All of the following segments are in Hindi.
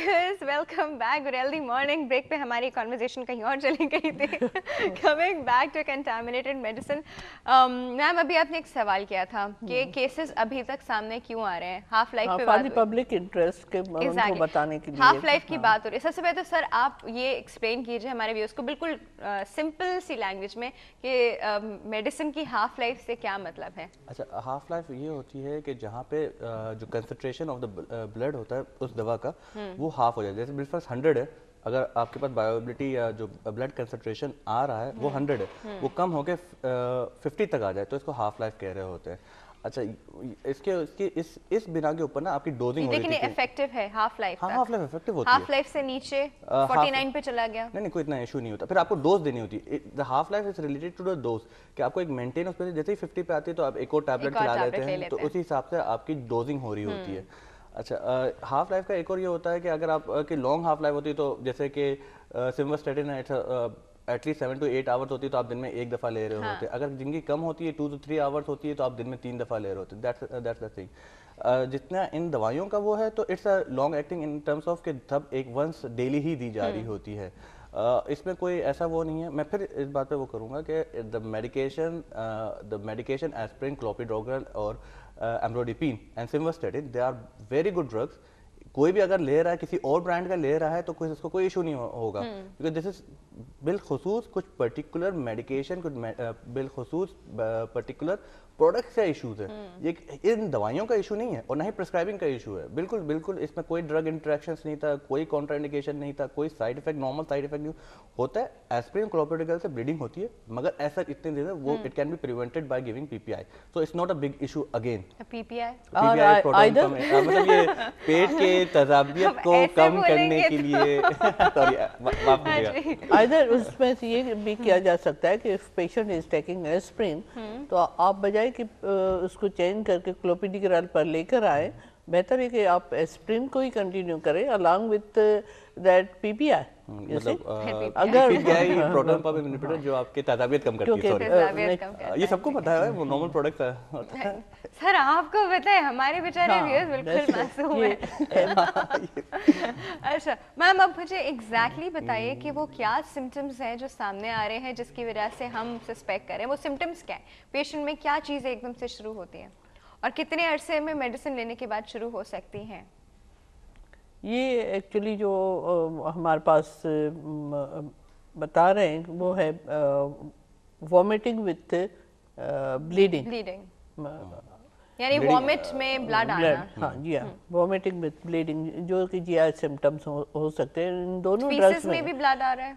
Viewers, welcome back. Good healthy morning. Break पे हमारी कॉन्वर्जेशन कहीं और चली गई थी। Coming back to contaminated medicine. Ma'am, अभी आपने एक सवाल किया था कि केसेस अभी तक सामने क्यों आ रहे हैं। हाफ लाइफ पे बात, पब्लिक इंटरेस्ट के उनको बताने के लिए हाफ लाइफ की बात हो रही है। सबसे पहले तो सर आप ये एक्सप्लेन कीजिए हमारे व्यूअर्स को बिल्कुल सिंपल सी लैंग्वेज में कि मेडिसिन की हाफ लाइफ से क्या मतलब है। अच्छा, हाफ लाइफ ये होती है कि जहाँ पे जो कंसंट्रेशन ऑफ द ब्लड होता है उस दवा का वो हाफ हो जाए। जैसे बिल्कुल 100 है, अगर आपके पास बायोबिलिटी या जो ब्लड कंसंट्रेशन आ रहा है वो 100 है, वो कम होकर 50 तक आ जाए तो इसको हाफ लाइफ कह रहे होते हैं। अच्छा, इसके इस बिना के ऊपर ना आपकी डोजिंग हो रही है। लेकिन इफेक्टिव है हाफ लाइफ। हाँ, हाफ लाइफ इफेक्टिव होती है। हाफ लाइफ से नीचे 49 पे चला गया, नहीं, कोई इतना इशू नहीं होता। फिर आपको डोज देनी होती है। The half life is related to the dose कि आपको एक मेंटेन उस पर, जैसे ही 50 पे आती है तो आप एक और टैबलेट खिला लेते हैं, तो उसी हिसाब से आपकी डोजिंग हो रही होती है। अच्छा, हाफ लाइफ का एक और ये होता है कि अगर आप की लॉन्ग हाफ लाइफ होती है, तो जैसे कि सिम्वास्टेटिन है, एटलीस्ट 7 to 8 आवर्स होती है, तो आप दिन में एक दफ़ा ले रहे होते हैं। अगर जिनकी कम होती है 2 to 3 आवर्स होती है, तो आप दिन में 3 दफ़ा ले रहे होते हैं। That's the thing. जितना इन दवाइयों का वो है, तो it's a long acting in terms of कि तब एक वंस डेली ही दी जा रही होती है। इसमें कोई ऐसा वो नहीं है। मैं फिर इस बात पे वो करूँगा कि द मेडिकेशन एस्पिरिन, क्लोपिडोग्रेल और amlodipine and simvastatin, they are very good drugs. कोई भी अगर ले रहा है, किसी और ब्रांड का ले रहा है, तो उसको कोई इशू नहीं होगा, क्योंकि दिस इज बिलखुसूस कुछ पर्टिकुलर मेडिकेशन, कुछ बिलखुसूस पर्टिकुलर प्रोडक्ट्स का इशूज है। ये इन दवाइयों का इशू नहीं है और ना ही प्रिस्क्राइबिंग का इशू है। बिल्कुल इसमें कोई ड्रग इंटरेक्शंस नहीं था, कोई कॉन्ट्राइंडिकेशन नहीं था, कोई side effect, normal side effect नहीं होता है। एस्पिरिन, क्लोपिडोग्रेल से ब्लीडिंग होती है, मगर ऐसा इतने दिन वो it can be prevented by giving PPI, so it's not a big issue again. PPI मतलब ये पेट के तजाबियत को कम करने के लिए सॉरी, आइदर उसमें से ये भी किया जा सकता है कि if patient is taking aspirin, तो आप बजाय कि उसको चेंज करके क्लोपिडोग्रेल पर लेकर आए, बेहतर है कि आप एस्पिरिन को ही कंटिन्यू करें अलॉन्ग विथ दैट पीपीआई। मतलब अगर प्रोटॉन पंप इन्हिबिटर जो आपके तजाबियत कम करती है, सॉरी, ये सबको पता है, वो नॉर्मल प्रोडक्ट है। सर आपको पता है, हमारे बेचारे व्यूअर्स बिल्कुल मासूम हैं। अच्छा मैम, अब मुझे एग्जैक्टली बताइए कि वो क्या सिम्टम्स हैं जो सामने आ रहे हैं जिसकी वजह से हम सस्पेक्ट करें। वो सिम्टम्स क्या है, पेशेंट में क्या चीज़ें एकदम से शुरू होती हैं और कितने अरसे में मेडिसिन लेने के बाद शुरू हो सकती हैं। ये एक्चुअली जो हमारे पास बता रहे हैं वो है वॉमिटिंग विथ ब्लीडिंग, यानी वॉमिट में ब्लड आना। हाँ जी, हाँ, वॉमिटिंग विथ ब्लीडिंग जो कि जीआई सिम्टम्स हो सकते हैं। इन दोनों ड्रग्स में भी ब्लड आ रहा है,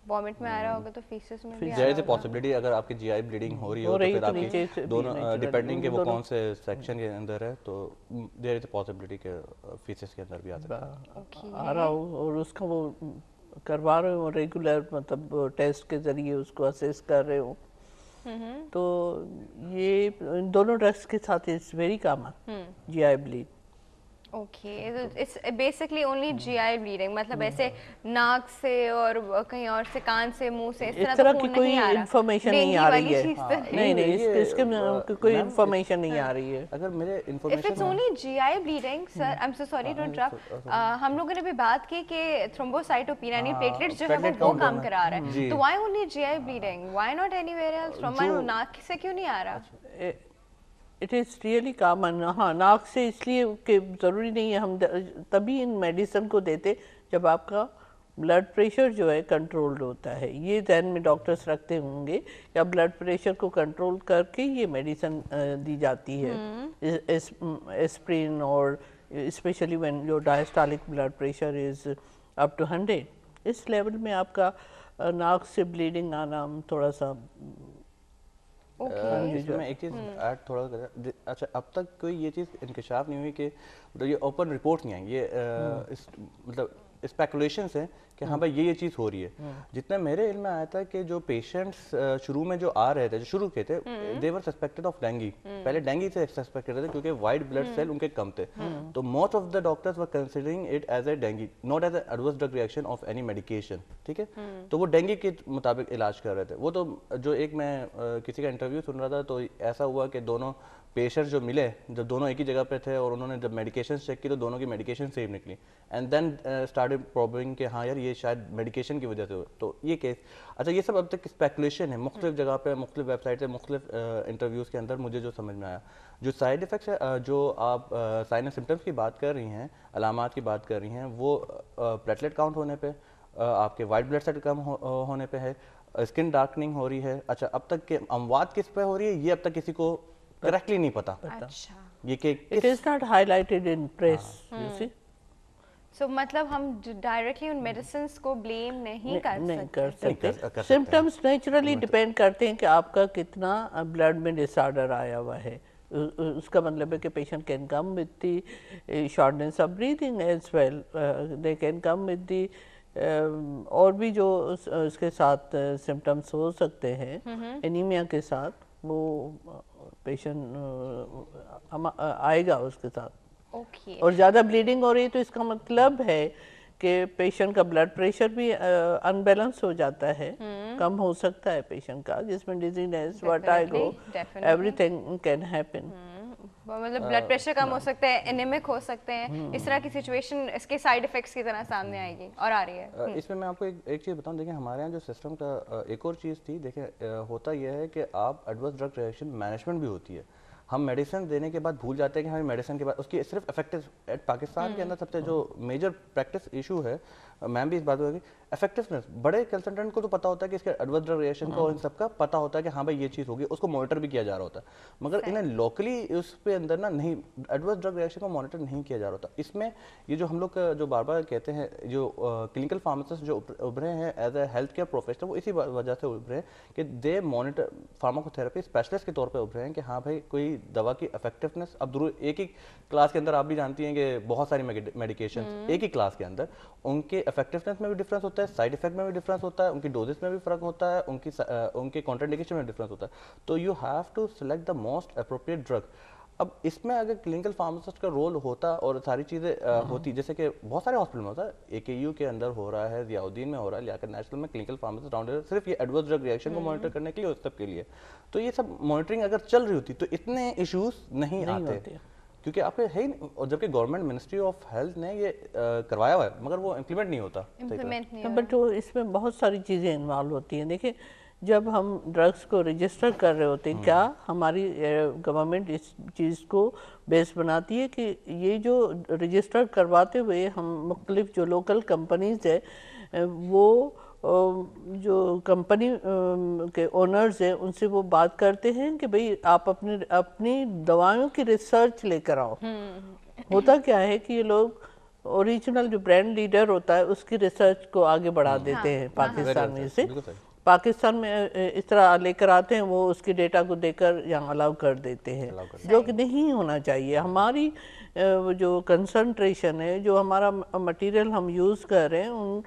वॉमिट में आ रहा होगा तो फीसेस में भी आ रहा होगा। पॉसिबिलिटी अगर आपकी जीआई ब्लीडिंग हो रही हो तो फिर आपकी दोनों डिपेंडिंग के वो कौन से सेक्शन के अंदर है, तो देयर इज अ पॉसिबिलिटी के फीसेस के अंदर भी आ रहा हो, और उसका वो करवा रहे हो रेगुलर, मतलब टेस्ट के जरिए उसको असेस कर रहे हो। तो ये इन दोनों ड्रग्स के साथ it's very common GI bleed. Okay, it's basically only GI bleeding, मतलब ऐसे नाक से और कहीं और से, कान से, मुंह से, इस तरह की कोई इंफॉर्मेशन नहीं आ रही है। नहीं, इसके कोई इंफॉर्मेशन नहीं आ रही है। अगर मेरे information, if it's only GI bleeding, sir I am so sorry to interrupt, हम लोगों ने भी बात की कि थ्रोम्बोसाइटोपिन यानी प्लेटलेट्स जो है वो काम करा रहा है, तो why only GI bleeding, why not anywhere else, from नाक से क्यों नहीं आ रहा। It is really common. हाँ, नाक से इसलिए कि ज़रूरी नहीं है, हम तभी इन मेडिसिन को देते जब आपका ब्लड प्रेशर जो है कंट्रोल्ड होता है। ये ध्यान में डॉक्टर्स रखते होंगे, या ब्लड प्रेशर को कंट्रोल करके ये मेडिसिन दी जाती है, एस्पिरिन, और especially when your diastolic blood pressure is up to 100। इस लेवल में आपका नाक से ब्लीडिंग आना थोड़ा सा मैं एक चीज़ ऐड थोड़ा कर। अच्छा, अब तक कोई ये चीज़ इंकशाफ नहीं हुई कि मतलब ये ओपन रिपोर्ट नहीं आई, ये मतलब स्पेकुलेशंस हैं कि हाँ भाई ये चीज़ हो रही है। जितना मेरे इल्म में आया था कि जो पेशेंट्स शुरू में जो आ रहे थे, जो शुरू के थे, दे वर सस्पेक्टेड ऑफ डेंगी। पहले डेंगी से सस्पेक्ट करते थे क्योंकि वाइट ब्लड सेल उनके कम थे, तो most of the doctors were considering it as a dengue, not as adverse drug reaction of any medication. ठीक है, तो वो डेंगी के मुताबिक इलाज कर रहे थे। वो तो जो एक मैं किसी का इंटरव्यू सुन रहा था, तो ऐसा हुआ कि दोनों पेशेंट जो मिले, जब दोनों एक ही जगह पे थे और उन्होंने जब मेडिकेशन चेक की तो दोनों की मेडिकेशन सेम निकली, एंड देन स्टार्टेड प्रॉब्लम कि हाँ यार ये शायद मेडिकेशन की वजह से हो। तो ये केस, अच्छा ये सब अब तक स्पेकुलेशन है, मुख्तलिफ जगह पे, मुख्तलिफ वेबसाइट से, मुख्तलिफ इंटरव्यूज़ के अंदर मुझे जो समझ में आया, जो साइड इफ़ेक्ट्स है, जो आप साइन एंड सिम्टम्स की बात कर रही हैं, अलामात की बात कर रही हैं, वो प्लेटलेट काउंट होने पे, आपके वाइट ब्लड सेल कम होने पे है, स्किन डार्कनिंग हो रही है। अच्छा अब तक के अमवात किस पे हो रही है ये अब तक किसी को करेक्टली नहीं पता। अच्छा, ये कि it is not highlighted in press, you see. So मतलब हम डायरेक्टली उन मेडिसिन को ब्लेम नहीं कर सकते। सिम्टम्स नेचुरली डिपेंड करते हैं कि आपका कितना ब्लड में डिसऑर्डर आया हुआ है। उसका मतलब है कि patient can come with the shortness of breathing as well, they can come with the और भी जो उसके साथ सिम्टम्स हो सकते हैं एनीमिया के साथ, वो पेशेंट आएगा उसके साथ। ओके। और ज़्यादा ब्लीडिंग हो रही है तो इसका मतलब है कि पेशेंट का ब्लड प्रेशर भी अनबैलेंस हो जाता है, कम हो सकता है पेशेंट का, जिसमें dizziness, vertigo, everything can happen. मतलब ब्लड प्रेशर कम हो सकता है, एनीमिक हो सकते हैं, इस तरह की सिचुएशन इसके साइड इफेक्ट्स की तरह सामने आएगी और आ रही है। इसमें मैं आपको एक चीज़ बताऊं, देखिए हमारे यहाँ जो सिस्टम का एक और चीज़ थी, देखिए होता यह है कि आप एडवर्स ड्रग रिएक्शन मैनेजमेंट भी होती है। हम मेडिसिन देने के बाद भूल जाते हैं कि हमें मेडिसिन के बाद उसकी सिर्फ इफेक्टिव, पाकिस्तान के अंदर सबसे जो मेजर प्रैक्टिस इशू है, मैम भी इस बात होगी, इफेक्टिवनेस। बड़े कंसल्टेंट को तो पता होता है कि इसके एडवर्स ड्रग रिएक्शन को, इन सबका पता होता है कि हाँ भाई ये चीज़ होगी, उसको मॉनिटर भी किया जा रहा होता है, मगर इन्हें लोकली उस पे अंदर ना नहीं, एडवर्स ड्रग रिएक्शन को मॉनिटर नहीं किया जा रहा होता। इसमें ये जो हम लोग जो बार बार कहते हैं, जो क्लिनिकल फार्मासिस्ट जो उभरे हैं as a health care professional, वो इसी वजह से उभरे हैं कि दे मॉनिटर, फार्माकोथेरेपी स्पेशलिस्ट के तौर पर उभरे हैं कि हाँ भाई कोई दवा की इफेक्टिवनेस, अब एक ही क्लास के अंदर आप भी जानती हैं कि बहुत सारी मेडिकेशन एक ही क्लास के अंदर, उनके इफेक्टिवनेस में भी डिफरेंस होता है, साइड इफेक्ट में भी डिफरेंस होता है, उनकी डोजेस में भी फर्क होता है, उनके कॉन्ट्राइंडिकेशन में डिफरेंस होता है। तो you have to select the most appropriate drug. अब इसमें अगर क्लिनिकल फार्मासिस्ट का रोल होता और सारी चीज़ें होती, जैसे कि बहुत सारे हॉस्पिटल में होता है, AKU के अंदर हो रहा है, जियाउद्दीन में हो रहा है, लियाकत नेशनल में क्लिनिकल फार्मासिस्ट राउंड सिर्फ ये एडवर्स ड्रग रिएक्शन को मॉनिटर करने के लिए, उस सब के लिए, तो ये सब मॉनिटरिंग अगर चल रही होती तो इतने इश्यूज नहीं आते, क्योंकि आपके है ही, और जबकि गवर्नमेंट मिनिस्ट्री ऑफ हेल्थ ने ये करवाया हुआ है, मगर वो इम्प्लीमेंट नहीं होता। बट वो इसमें बहुत सारी चीज़ें इन्वॉल्व होती हैं। देखिए जब हम ड्रग्स को रजिस्टर कर रहे होते हैं, क्या हमारी गवर्नमेंट इस चीज़ को बेस बनाती है कि ये जो रजिस्टर करवाते हुए हम मुख्तलिफ जो लोकल कंपनीज है, वो जो कंपनी के ओनर्स हैं उनसे वो बात करते हैं कि भाई आप अपनी दवाओं की रिसर्च लेकर आओ। होता क्या है कि ये लोग ओरिजिनल जो ब्रांड लीडर होता है उसकी रिसर्च को आगे बढ़ा देते हैं पाकिस्तान में से, पाकिस्तान में इस तरह लेकर आते हैं, वो उसके डेटा को देकर यहाँ अलाउ कर देते हैं, जो कि नहीं होना चाहिए। हमारी जो कंसंट्रेशन है, जो हमारा मटेरियल हम यूज़ कर रहे हैं,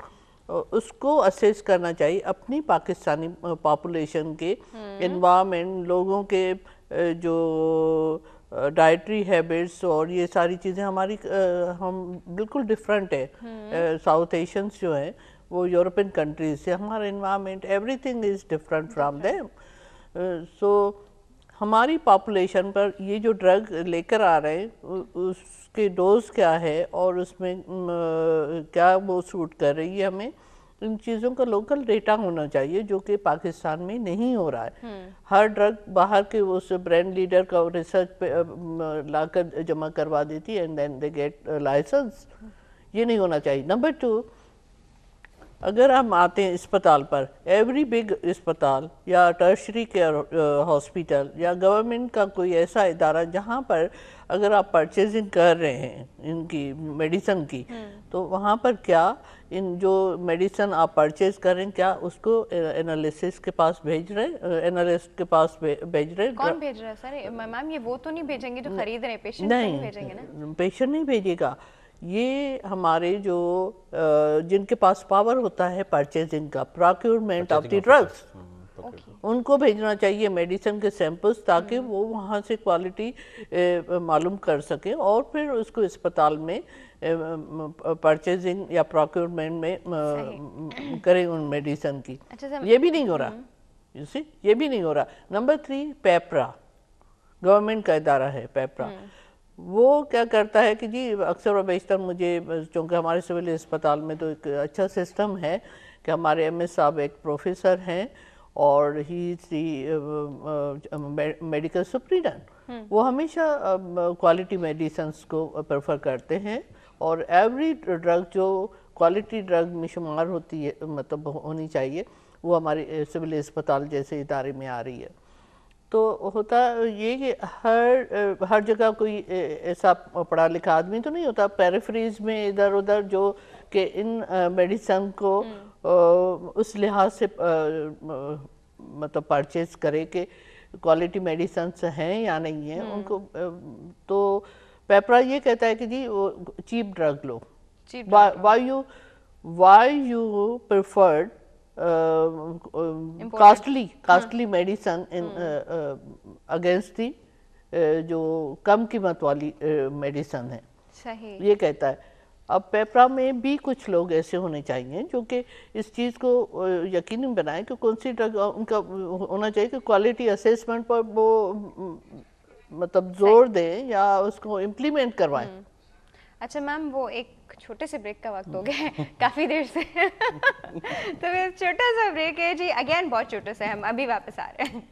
उसको असेस करना चाहिए अपनी पाकिस्तानी पॉपुलेशन के एनवायरनमेंट, लोगों के जो डाइटरी हैबिट्स और ये सारी चीज़ें हमारी हम बिल्कुल डिफरेंट है। साउथ एशियंस जो हैं वो यूरोपियन कंट्रीज से, हमारा environment everything is different from them. So हमारी पॉपुलेशन पर ये जो ड्रग लेकर आ रहे हैं उसके डोज क्या है और उसमें क्या वो सूट कर रही है, हमें इन चीज़ों का लोकल डेटा होना चाहिए, जो कि पाकिस्तान में नहीं हो रहा है। हर ड्रग बाहर के उस ब्रांड लीडर का रिसर्च पे लाकर जमा करवा देती है and then they get licence. ये नहीं होना चाहिए। नंबर 2, अगर हम आते हैं अस्पताल पर, एवरी बिग अस्पताल या टर्शरी केयर हॉस्पिटल या गवर्नमेंट का कोई ऐसा इदारा जहाँ पर अगर आप परचेजिंग कर रहे हैं इनकी मेडिसिन की, तो वहाँ पर क्या इन जो मेडिसिन आप परचेज कर रहे हैं, क्या उसको एनालिसिस के पास भेज रहे हैं, एनालिस्ट के पास भेज रहे हैं? कौन भेज रहा है सर? मैम ये वो तो नहीं भेजेंगे जो खरीद रहे हैं, पेशेंट नहीं भेजेंगे ना? पेशेंट नहीं भेजेगा, ये हमारे जो जिनके पास पावर होता है परचेजिंग का, प्रोक्योरमेंट ऑफ द ड्रग्स, उनको भेजना चाहिए मेडिसिन के सैंपल्स, ताकि वो वहाँ से क्वालिटी मालूम कर सकें और फिर उसको अस्पताल में परचेजिंग या प्रोक्योरमेंट में करें उन मेडिसिन की। ये भी नहीं हो रहा, ये भी नहीं हो रहा। नंबर 3, पेपरा, गवर्नमेंट का इदारा है पेपरा। वो क्या करता है कि जी अक्सर और बेशतर मुझे, चूँकि हमारे सिविल अस्पताल में तो एक अच्छा सिस्टम है कि हमारे एमएस साहब एक प्रोफेसर हैं और ही मेडिकल सुप्रीडेंट, वो हमेशा क्वालिटी मेडिसिन्स को प्रेफर करते हैं और एवरी ड्रग जो क्वालिटी ड्रग में शुमार होती है, मतलब होनी चाहिए, वो हमारे सिविल अस्पताल जैसे इदारे में आ रही है। तो होता ये कि हर जगह कोई ऐसा पढ़ा लिखा आदमी तो नहीं होता पेरिफेरीज में इधर उधर जो कि इन मेडिसिन को उस लिहाज से मतलब परचेज करे कि क्वालिटी मेडिसिन हैं या नहीं है उनको। तो पेपरा ये कहता है कि जी वो चीप ड्रग लो, why you preferred costly medicine in against the जो कम कीमत वाली मेडिसिन है। सही। ये कहता है। अब पेपरा में भी कुछ लोग ऐसे होने चाहिए जो कि इस चीज़ को यकीनी बनाएं कि कौन सी ड्रग उनका होना चाहिए कि क्वालिटी असेसमेंट पर वो मतलब जोर दें या उसको इम्प्लीमेंट करवाएं। अच्छा मैम, वो एक छोटे से ब्रेक का वक्त हो गया है काफ़ी देर से तो फिर छोटा सा ब्रेक है जी, अगेन बहुत छोटा सा है, हम अभी वापस आ रहे हैं।